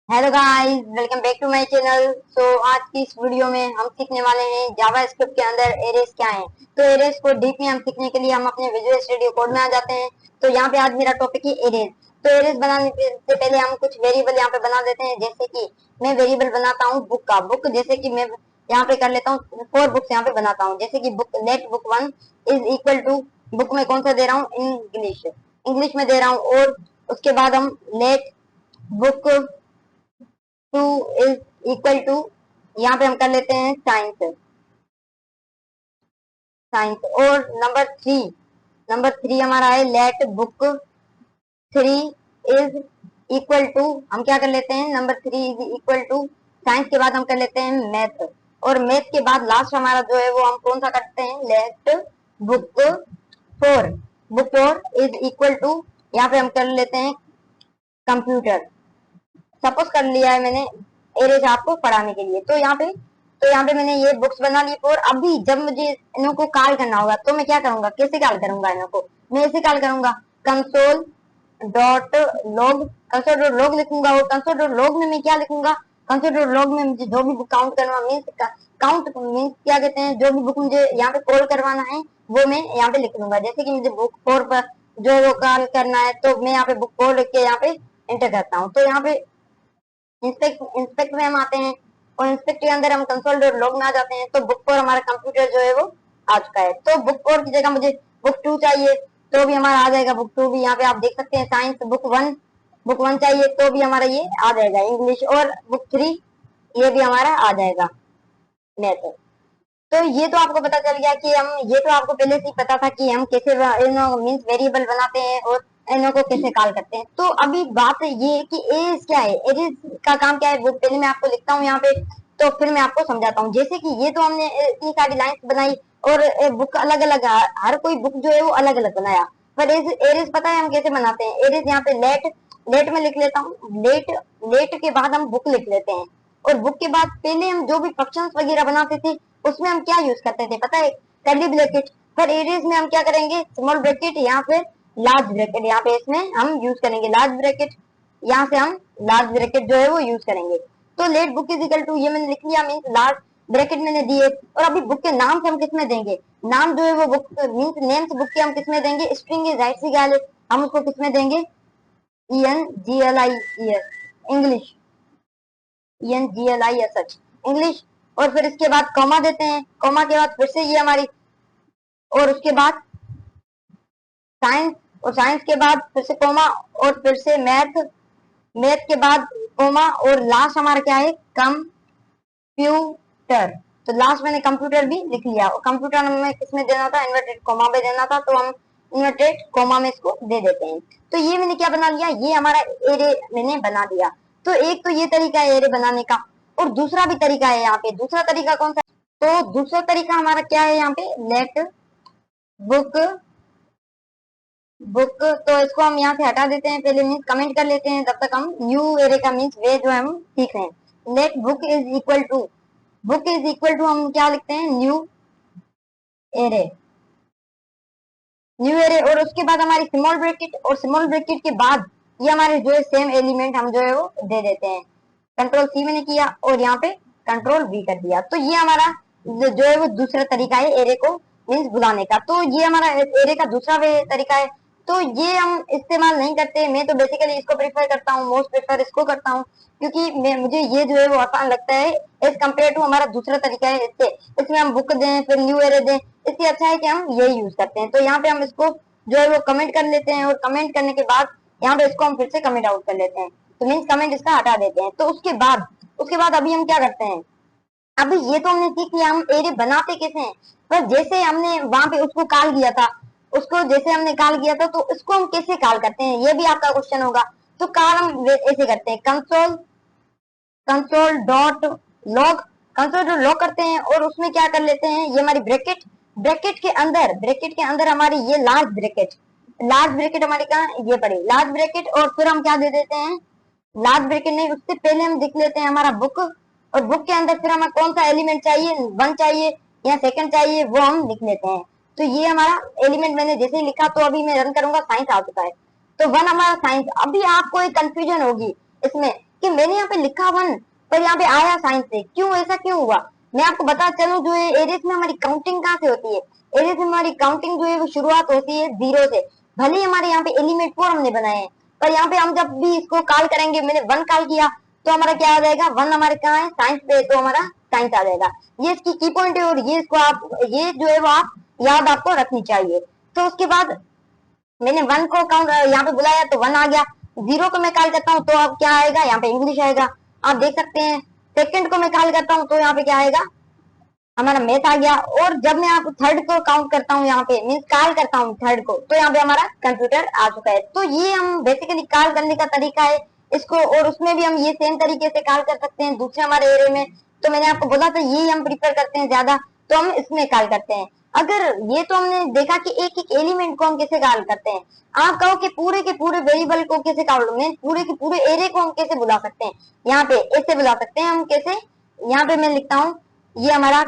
Hello guys, welcome back to my channel. आज की इस वीडियो में हम सीखने वाले हैं जावा स्क्रिप्ट के अंदर एरेस क्या है। तो एरेस को डीप में हम सीखने के लिए हम अपने विजुअल स्टूडियो कोड में आ जाते हैं। तो यहाँ पे आज मेरा टॉपिक है एरेस। तो एरेस बनाने से पहले हम कुछ वेरिएबल यहाँ पे बना देते हैं। जैसे कि मैं वेरिएबल बनाता हूँ बुक का। बुक जैसे कि मैं यहाँ पे कर लेता हूँ 4 बुक्स यहाँ पे बनाता हूँ। जैसे कि book let book 1 is equal to book में कौन सा दे रहा हूँ, इंग्लिश इंग्लिश में दे रहा हूँ। और उसके बाद हम let book 2 is equal to, यहाँ पे हम कर लेते हैं साइंस साइंस। और नंबर थ्री हमारा है let book 3 is equal to, हम क्या कर लेते हैं, number 3 is equal to science के बाद हम कर लेते हैं मैथ। और मैथ के बाद लास्ट हमारा जो है वो हम कौन सा करते हैं, let book 4 is equal to, यहाँ पे हम कर लेते हैं कंप्यूटर। सपोज कर लिया है मैंने एरेज आपको पढ़ाने के लिए। तो यहाँ पे मैंने ये बुक्स बना ली। और अभी जब मुझे इनको को कॉल करना होगा तो मैं क्या करूंगा, कैसे कॉल करूंगा इनको को, मैं ऐसे कॉल करूंगा console dot log, console dot log लिखूंगा। और कंसोल डॉट लॉग में मैं क्या लिखूंगा, कंसोल डॉट लॉग में मुझे जो भी बुक काउंट करना मीन्स, काउंट मीन्स क्या कहते हैं, जो भी बुक मुझे यहाँ पे कॉल करवाना है वो मैं यहाँ पे लिख लूंगा। जैसे कि मुझे बुक 4 पर जो है वो कॉल करना है तो मैं यहाँ पे बुक 4 लिख के यहाँ पे एंटर करता हूँ। तो यहाँ पे इंस्पेक्ट में हम आते हैं। और इंस्पेक्ट के अंदर हम कंसोल डॉट लॉग में आ जाते हैं। तो बुक पर हमारा कंप्यूटर जो है वो आ चुका है। तो बुक फोर की जगह मुझे बुक 2 चाहिए तो भी हमारा आ जाएगा बुक 2 भी। यहाँ पे आप देख सकते हैं साइंस बुक 1 चाहिए तो भी हमारा ये आ जाएगा इंग्लिश। और बुक 3 ये भी हमारा आ जाएगा मैथ। तो ये तो आपको पता चल गया कि हम, ये तो आपको पहले से ही पता था कि हम कैसे इनो मीन्स वेरिएबल बनाते हैं और इनो को कैसे कॉल करते हैं। तो अभी बात ये है कि एज क्या है, एज का काम क्या है, वो पहले मैं आपको लिखता हूँ यहाँ पे, तो फिर मैं आपको समझाता हूँ। जैसे कि ये तो हमने इतनी सारी लाइन्स बनाई और बुक अलग अलग, हर कोई बुक जो है वो अलग अलग बनाया। पर एरेज पता है हम कैसे बनाते हैं। एरेज यहाँ पे लेट लेट में लिख लेता हूँ, लेट लेट के बाद हम बुक लिख लेते हैं। और बुक के बाद पहले हम जो भी फंक्शंस वगैरह बनाते थे उसमें हम क्या यूज करते थे पता है, कर्ली ब्रैकेट। पर एरेज में हम क्या करेंगे, स्मॉल ब्रैकेट यहाँ पे लार्ज ब्रैकेट, यहाँ पे इसमें हम यूज करेंगे लार्ज ब्रैकेट। यहाँ से हम लार्ज ब्रैकेट जो है वो यूज करेंगे। तो let book is equal to, ये मैंने लिख लिया मीन लार्ज ब्रैकेट मैंने दिए। और अभी बुक के नाम से हम किसमें देंगे, नाम जो है वो बुक मीन्स नेम्स बुक के हम किसमें देंगे, स्ट्रिंग इज राइट सी गाल है, हम उसको किसमें देंगे, ENGLI इंग्लिश, ENGLI सच इंग्लिश। और फिर इसके बाद कॉमा देते हैं, कॉमा के बाद फिर से ये हमारी, और उसके बाद साइंस, और साइंस के बाद फिर से कॉमा, और फिर से मैथ, मैथ के बाद कॉमा, और लास्ट हमारा क्या है, कंप्यूटर। तो लास्ट मैंने कंप्यूटर भी लिख लिया। और कंप्यूटर में किसमें देना था, इन्वर्टेड कॉमा में देना था, तो हम इन्वर्टेड कॉमा में इसको दे देते हैं। तो ये मैंने क्या बना लिया, ये हमारा एरे मैंने बना दिया। तो एक तो ये तरीका है एरे बनाने का। और दूसरा भी तरीका है यहाँ पे, दूसरा तरीका कौन सा, तो दूसरा तरीका हमारा क्या है यहाँ पे, लेट बुक बुक। तो इसको हम यहाँ से हटा देते हैं, पहले मीन्स कमेंट कर लेते हैं, तब तक हम न्यू एरे का मीन्स वे जो है हम सीख रहे हैं। Let book is equal to, book is equal to हम क्या लिखते हैं, एरे न्यू एरे। और उसके बाद हमारी स्मॉल ब्रैकेट, और स्मॉल ब्रैकेट के बाद ये हमारे जो है सेम एलिमेंट हम जो है वो दे देते हैं। कंट्रोल सी मैंने किया और यहाँ पे कंट्रोल वी कर दिया। तो ये हमारा जो है वो दूसरा तरीका है एरे को मीन्स बुलाने का। तो ये हमारा एरे का दूसरा वे तरीका है। तो ये हम इस्तेमाल नहीं करते, मैं तो बेसिकली इसको प्रीफर करता हूँ, मोस्ट प्रीफर इसको करता हूँ, क्योंकि मुझे ये जो है वो आसान लगता है एज कम्पेयर टू हमारा दूसरा तरीका है इससे। इसमें हम बुक दें फिर न्यू एरे दें, इससे अच्छा है कि हम यही यूज करते हैं। तो यहाँ पे हम इसको जो है वो कमेंट कर लेते हैं, और कमेंट करने के बाद यहाँ पे इसको हम फिर से कमेंट आउट कर लेते हैं। तो मीन्स कमेंट इसका हटा देते हैं। तो उसके बाद अभी हम क्या करते हैं, अभी ये तो हमने सीख लिया हम एरे बनाते कैसे हैं। पर जैसे हमने वहां पे उसको कॉल किया था, उसको जैसे हमने कॉल किया था, तो इसको हम कैसे कॉल करते हैं, ये भी आपका क्वेश्चन होगा। तो कॉल हम ऐसे करते हैं, console console dot log, console dot log करते हैं। और उसमें क्या कर लेते हैं, ये हमारी ब्रैकेट, ब्रैकेट के अंदर हमारी ये लार्ज ब्रैकेट हमारी कहाँ, ये पड़ी लार्ज ब्रैकेट। और फिर हम क्या दे देते हैं, लार्ज ब्रैकेट नहीं, उससे पहले हम लिख लेते हैं हमारा बुक। और बुक के अंदर फिर हमें कौन सा एलिमेंट चाहिए, 1 चाहिए या सेकंड चाहिए, वो हम लिख लेते हैं। तो ये हमारा एलिमेंट मैंने जैसे ही लिखा, तो अभी मैं रन करूंगा, साइंस आ चुका है। तो 1 हमारा साइंस। अभी आपको एक कंफ्यूजन होगी इसमें कि मैंने यहाँ पे लिखा 1 पर यहाँ पे आया साइंस से, क्यों, ऐसा क्यों हुआ? मैं आपको बता चलूं, जो है एरेज में हमारी काउंटिंग कहाँ से होती है? एरेज में हमारी काउंटिंग जो है वो शुरुआत होती है 0 से। भले ही हमारे यहाँ पे एलिमेंट 4 हमने बनाए हैं, पर यहाँ पे हम जब भी इसको कॉल करेंगे, मैंने 1 कॉल किया तो हमारा क्या आ जाएगा, 1 हमारे कहाँ है, साइंस पे, तो हमारा साइंस आ जाएगा। ये इसकी की पॉइंट है, और ये इसको आप, ये जो है वो आप याद आपको रखनी चाहिए। तो उसके बाद मैंने 1 को काउंट यहाँ पे बुलाया तो 1 आ गया। 0 को मैं कॉल करता हूँ तो अब क्या आएगा, यहाँ पे इंग्लिश आएगा, आप देख सकते हैं। सेकंड को मैं कॉल करता हूँ तो यहाँ पे क्या आएगा, हमारा मैथ आ गया। और जब मैं आप थर्ड को काउंट करता हूँ, यहाँ पे मीन्स कॉल करता हूँ थर्ड को, तो यहाँ पे हमारा कंप्यूटर आ चुका है। तो ये हम बेसिकली कॉल करने का तरीका है इसको, और उसमें भी हम ये सेम तरीके से कॉल कर सकते हैं दूसरे हमारे एरिया में। तो मैंने आपको बोला था ये हम प्रिफर करते हैं ज्यादा, तो हम इसमें कॉल करते हैं। अगर ये तो हमने देखा कि एक एक एलिमेंट को हम कैसे कॉल करते हैं। आप कहो कि पूरे के पूरे वेरिएबल को कैसे कॉल, मैं पूरे के पूरे एरे को हम कैसे बुला सकते हैं, यहाँ पे ऐसे बुला सकते हैं हम कैसे। यहाँ पे मैं लिखता हूँ, ये हमारा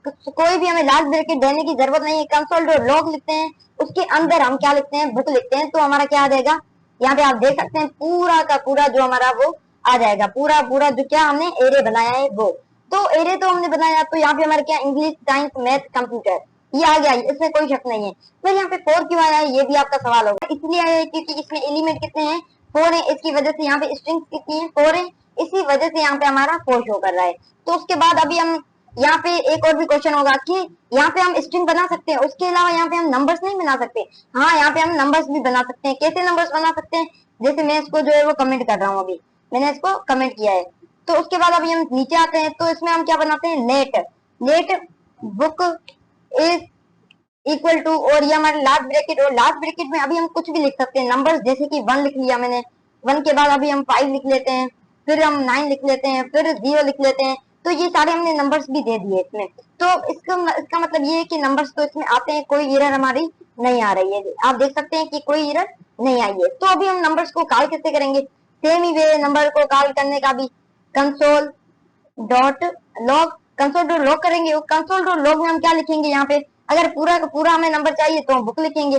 कोई भी हमें लार्ज ब्रैकेट देने की जरूरत नहीं है, कंसोल डॉट लॉग लिखते हैं, उसके अंदर हम क्या लिखते हैं, बुक लिखते हैं, तो हमारा क्या आ जाएगा, यहाँ पे आप देख सकते हैं पूरा का पूरा जो हमारा वो आ जाएगा, पूरा पूरा जो क्या हमने एरे बनाया है वो। तो एरे तो हमने बनाया, तो यहाँ पे हमारे क्या इंग्लिश, साइंस, मैथ, कंप्यूटर ये आ गया, इसमें कोई शक नहीं है। फिर यहाँ पे 4 क्यों आया है, ये भी आपका सवाल होगा। इसलिए आया है क्योंकि इसमें एलिमेंट कितने हैं, 4 है, इसकी वजह से यहाँ पे स्ट्रिंग्स कितनी है, 4 है, इसी वजह से यहाँ पे हमारा 4 शो कर रहा है। तो उसके बाद अभी हम यहाँ पे एक और भी क्वेश्चन होगा कि यहाँ पे हम स्ट्रिंग बना सकते हैं, उसके अलावा यहाँ पे हम नंबर्स नहीं बना सकते। हाँ, यहाँ पे हम नंबर्स भी बना सकते हैं। कैसे नंबर्स बना सकते हैं, जैसे मैं इसको जो है वो कमेंट कर रहा हूँ, अभी मैंने इसको कमेंट किया है। तो उसके बाद अभी हम नीचे आते हैं, तो इसमें हम क्या बनाते हैं, let let book is equal to, और ये हमारे लास्ट ब्रैकेट, और लास्ट ब्रैकेट में अभी हम कुछ भी लिख सकते हैं नंबर्स, जैसे कि 1 लिख लिया मैंने, 1 के बाद अभी हम 5 लिख लेते हैं, फिर हम 9 लिख लेते हैं, फिर 0 लिख लेते हैं। तो ये सारे हमने नंबर्स भी दे दिए इसमें। तो इसका मतलब ये है कि नंबर्स तो इसमें आते हैं, कोई एरर हमारी नहीं आ रही है, आप देख सकते हैं कि कोई एरर नहीं आई है। तो अभी हम नंबर्स को कॉल कैसे करेंगे, सेम ही वे नंबर को कॉल करने का भी console dot log, console dot log करेंगे। कंसोल डॉट लॉग में हम क्या लिखेंगे, यहाँ पे अगर पूरा का पूरा हमें नंबर चाहिए तो हम बुक लिखेंगे।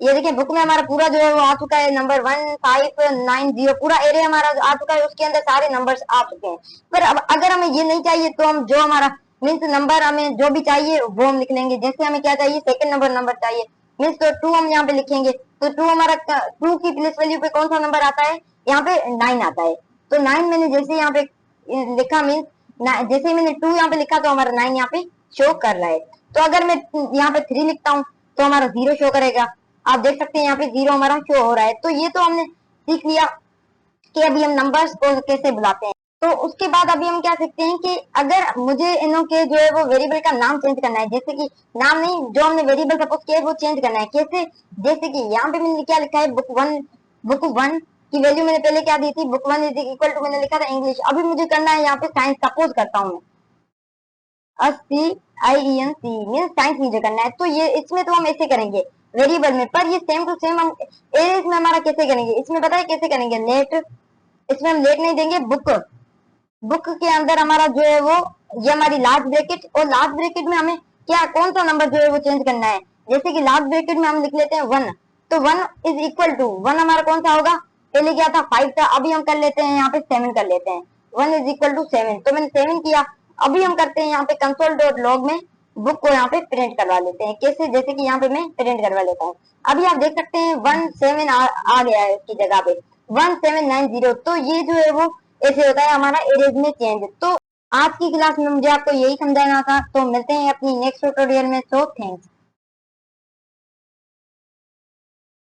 ये देखिए बुक में हमारा पूरा जो है वो आ चुका है, नंबर 1590 पूरा एरे हमारा आ चुका है, उसके अंदर सारे नंबर्स आ चुके हैं। पर अब अगर हमें ये नहीं चाहिए तो हम जो हमारा मीन्स नंबर हमें जो भी चाहिए वो हम लिख लेंगे। जैसे हमें क्या चाहिए, सेकंड नंबर चाहिए, मीन्स तो 2 हम यहाँ पे लिखेंगे। तो 2 हमारा 2 की प्लेस वैल्यू पे कौन सा नंबर आता है, यहाँ पे 9 आता है। तो 9 मैंने जैसे यहाँ पे लिखा, मीन्स जैसे मैंने 2 यहाँ पे लिखा तो हमारा 9 यहाँ पे शो कर रहा है। तो अगर मैं यहाँ पे 3 लिखता हूँ तो हमारा 0 शो करेगा, आप देख सकते हैं यहाँ पे 0 हमारा शो हो रहा है। तो ये तो हमने सीख लिया कि अभी हम नंबर्स को कैसे बुलाते हैं। तो उसके बाद अभी हम क्या सीखते हैं कि अगर मुझे इनों के जो है वो वेरिएबल का नाम चेंज करना है, जैसे कि नाम नहीं, जो हमने वेरिएबल सपोज किया है वो चेंज करना है, कैसे, जैसे कि यहाँ पे मैंने क्या लिखा है, बुक वन की वैल्यू मैंने पहले क्या दी थी, बुक 1 इज इक्वल टू मैंने लिखा था इंग्लिश। अभी मुझे करना है यहाँ पे साइंस, सपोज करता हूँ SCIENC मीन्स साइंस मुझे करना है। तो ये इसमें तो हम ऐसे करेंगे वेरिएबल में, पर ये सेम टू सेम हम एरेज में हमारा कैसे करेंगे, इसमें पता है कैसे करेंगे, लेट, इसमें हम लेट नहीं देंगे, बुक के अंदर हमारा जो है वो ये हमारी लास्ट ब्रैकेट, और लास्ट ब्रैकेट में हमें क्या कौन सा नंबर जो है वो चेंज करना है। जैसे कि लास्ट ब्रैकेट में हम लिख लेते हैं 1, तो 1 इज इक्वल टू 1 हमारा कौन सा होगा, पहले क्या था 5 था, अभी हम कर लेते हैं यहाँ पे 7 कर लेते हैं, 1 इज इक्वल टू 7, तो मैंने 7 किया। अभी हम करते हैं यहाँ पे कंसोल डॉट लॉग में बुक को यहाँ पे प्रिंट करवा लेते हैं, कैसे, जैसे कि यहाँ पे मैं प्रिंट करवा लेता हूँ। अभी आप देख सकते हैं 17 आ गया है उसकी जगह पे 1790। तो ये जो है वो ऐसे होता है हमारा एरेज में चेंज। तो आज की क्लास में मुझे आपको यही समझाना था, तो मिलते हैं अपनी नेक्स्ट ट्यूटोरियल में। So thanks.